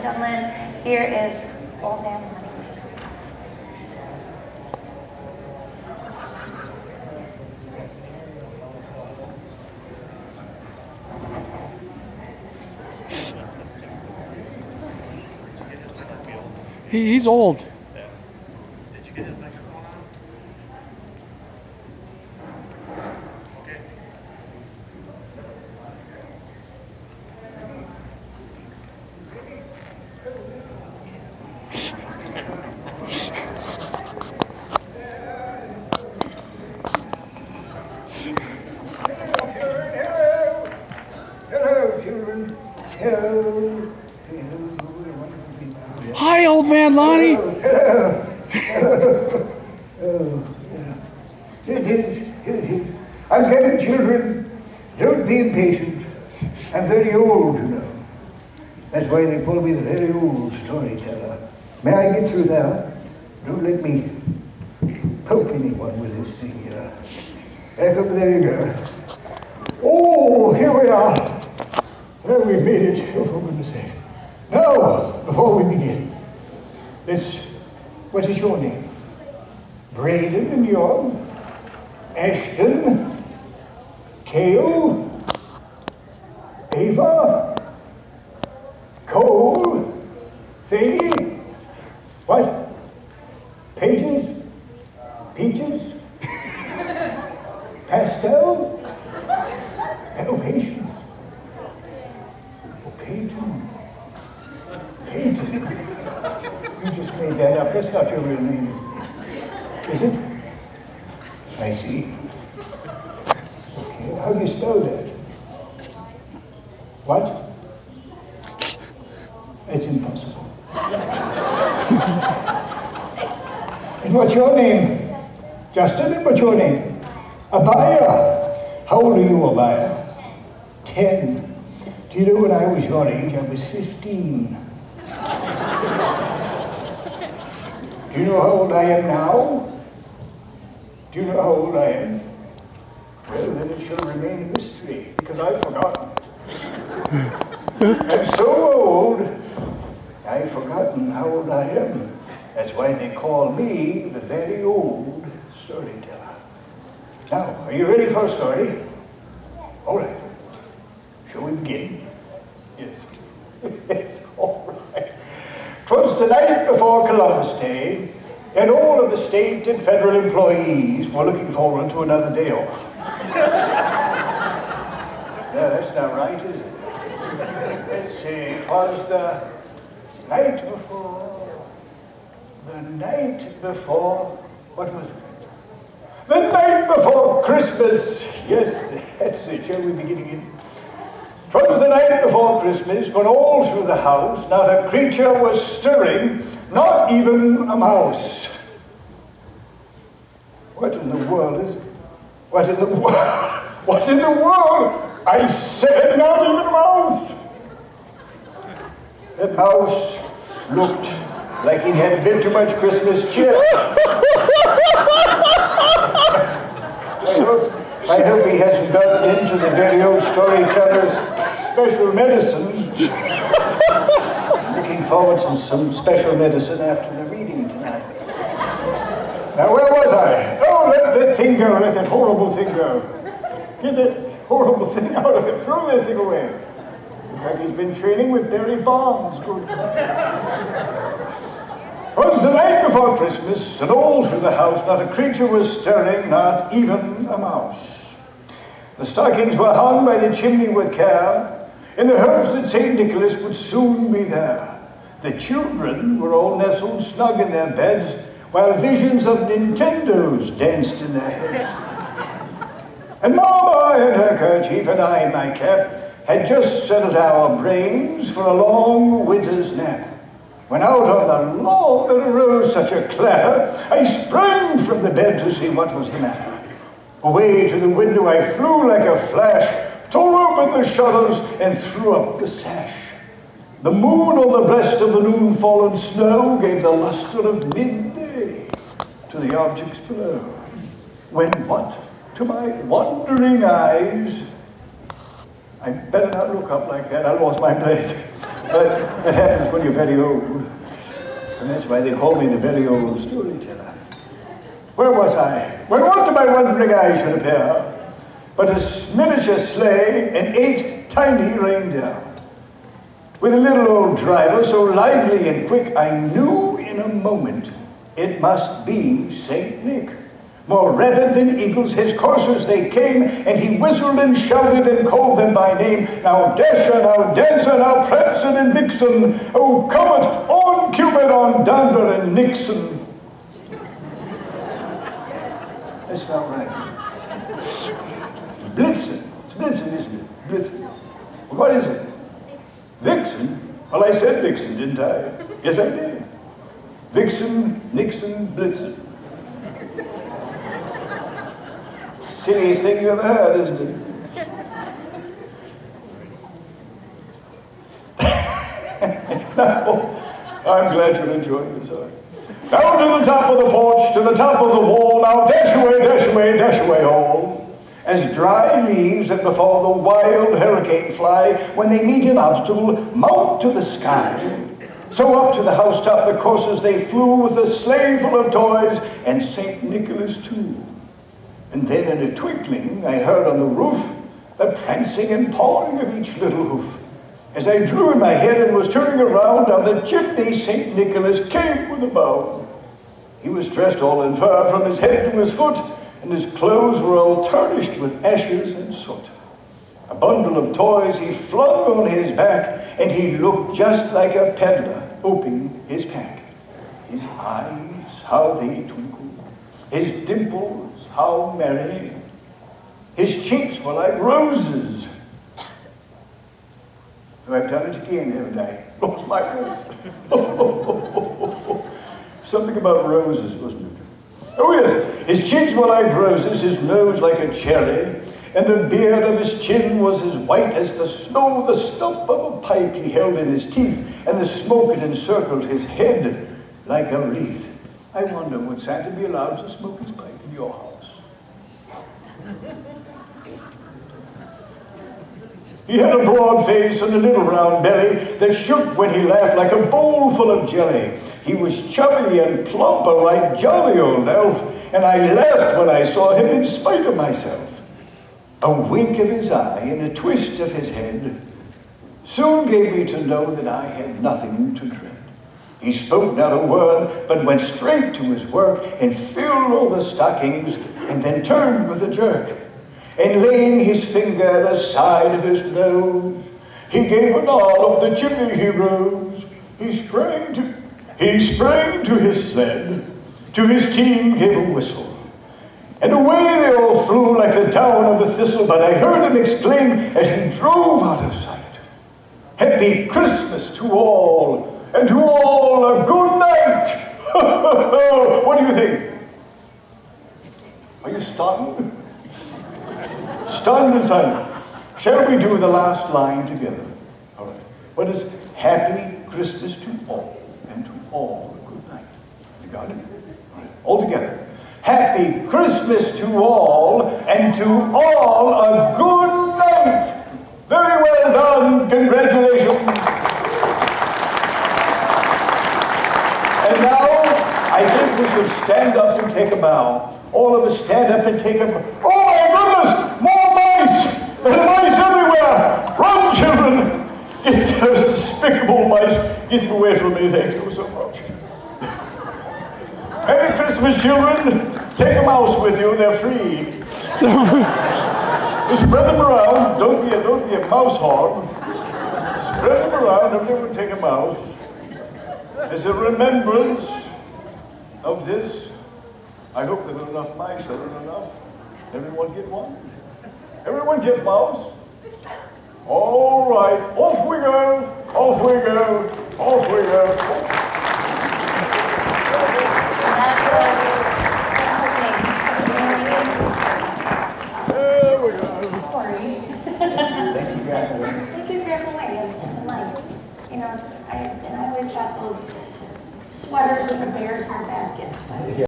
gentlemen, here is Old Man Lonnie. He's old. Did you get his microphone on? Okay. Hello, children. Hello. Hi, old man Lonnie. I'm getting children. Don't be impatient. I'm very old, you know. That's why they call me the very old storyteller. May I get through there? Don't let me poke anyone with this thing here. Back up, there you go. Oh, here we are. Well, we made it, oh, for goodness sake. Now, before we begin, what is your name? Braden and yours? Ashton? Cale? Ava? Cole? Sadie? What? Pages? Peaches? Pastel? Hello, Patience. Oh, Peyton. Peyton. You just made that up. That's not your real name. Is it? I see. Okay, how do you spell that? What? It's impossible. And what's your name? Justin, and what's your name? Abaya. How old are you, Abaya? 10. Do you know when I was your age, I was 15. Do you know how old I am now? Do you know how old I am? Well, then it shall remain a mystery, because I've forgotten. I'm so old, I've forgotten how old I am. That's why they call me the very old storyteller. Now, are you ready for a story? All right. Shall we begin? Yes. Yes, all right. 'Twas the night before Columbus Day, and all of the state and federal employees were looking forward to another day off. Yeah, that's not right, is it? Let's see, it was the night before, what was it? The night before Christmas. Yes, that's it. Shall we begin again? 'Twas the night before Christmas, when all through the house not a creature was stirring, not even a mouse. What in the world is it? What in the world? What in the world? I said not even a mouse. That mouse looked like he had a bit too much Christmas cheer. I hope he hasn't gotten into the very old storyteller's special medicine. Looking forward to some special medicine after the reading tonight. Now, where was I? Oh, let that thing go, let that horrible thing go. Get that horrible thing out of it, throw that thing away. Looks like he's been training with Barry Bonds. Good. It was the night before Christmas, and all through the house not a creature was stirring, not even a mouse. The stockings were hung by the chimney with care, in the hopes that St. Nicholas would soon be there. The children were all nestled snug in their beds, while visions of Nintendos danced in their heads. And Mama in her kerchief and I in my cap had just settled our brains for a long winter's nap, when out on the lawn there arose such a clatter, I sprang from the bed to see what was the matter. Away to the window I flew like a flash, tore open the shutters and threw up the sash. The moon on the breast of the noon-fallen snow gave the luster of midday to the objects below. When what? To my wondering eyes, I better not look up like that, I lost my place. But that happens when you're very old. And that's why they call me the very old storyteller. Where was I? When what to my wondering eye should appear but a miniature sleigh and 8 tiny reindeer. With a little old driver so lively and quick, I knew in a moment it must be Saint Nick. More rapid than eagles, his coursers they came, and he whistled and shouted and called them by name. Now Dasher, now Dancer, now Prancer and Vixen, oh Comet, on Cupid, on Donder and Nixon. That's not right. Blitzen. It's Blitzen, isn't it? Blitzen. Well, what is it? Vixen? Well, I said Vixen, didn't I? Yes, I did. Vixen, Nixon, Blitzen. Silliest thing you ever heard, isn't it? Now, I'm glad you're enjoying yourself. Down to the top of the porch, to the top of the wall, now dash away all. As dry leaves that before the wild hurricane fly, when they meet an obstacle, mount to the sky. So up to the housetop the coursers they flew, with a sleigh full of toys, and St. Nicholas too. And then in a twinkling I heard on the roof the prancing and pawing of each little hoof. As I drew in my head and was turning around, down the chimney St. Nicholas came with a bound. He was dressed all in fur from his head to his foot, and his clothes were all tarnished with ashes and soot. A bundle of toys he flung on his back, and he looked just like a peddler opening his pack. His eyes, how they twinkled, his dimples, how merry. His cheeks were like roses. I've done it again, haven't I? Lost my voice. Something about roses, wasn't it? Oh yes, his cheeks were like roses, his nose like a cherry, and the beard of his chin was as white as the snow. The stump of a pipe he held in his teeth, and the smoke it encircled his head like a wreath. I wonder, would Santa be allowed to smoke his pipe in your house? He had a broad face and a little round belly that shook when he laughed like a bowl full of jelly. He was chubby and plump, a right jolly old elf, and I laughed when I saw him in spite of myself. A wink of his eye and a twist of his head soon gave me to know that I had nothing to dread. He spoke not a word, but went straight to his work and filled all the stockings, and then turned with a jerk. And laying his finger at the side of his nose, he gave a nod up the chimney he rose. He sprang to his sled, to his team gave a whistle, and away they all flew like the down of a thistle. But I heard him exclaim as he drove out of sight, "Happy Christmas to all, and to all a good night." What do you think? Are you stunned? Stunned and silent. Shall we do the last line together? All right. What is happy Christmas to all, and to all a good night? You got it? All right. All together. Happy Christmas to all, and to all a good night. Very well done. Congratulations. And now, I think we should stand up and take a bow. All of us stand up and take a bow. Oh my goodness! More mice! There are mice everywhere! Run, children! It's those despicable mice. Get them away from me, thank you so much. Merry Christmas, children! Take a mouse with you, they're free. Just spread them around. Don't be a mouse hog. Spread them around, everyone take a mouse. As a remembrance of this, I hope there are enough mice. There are enough. Everyone get one? Everyone get mouse? All right, off we go, off we go, off we go. There we go. Sorry. Thank you, Grandma. Thank you, Grandma Wayne. Nice. You know, I always got those sweaters with the bears on the back.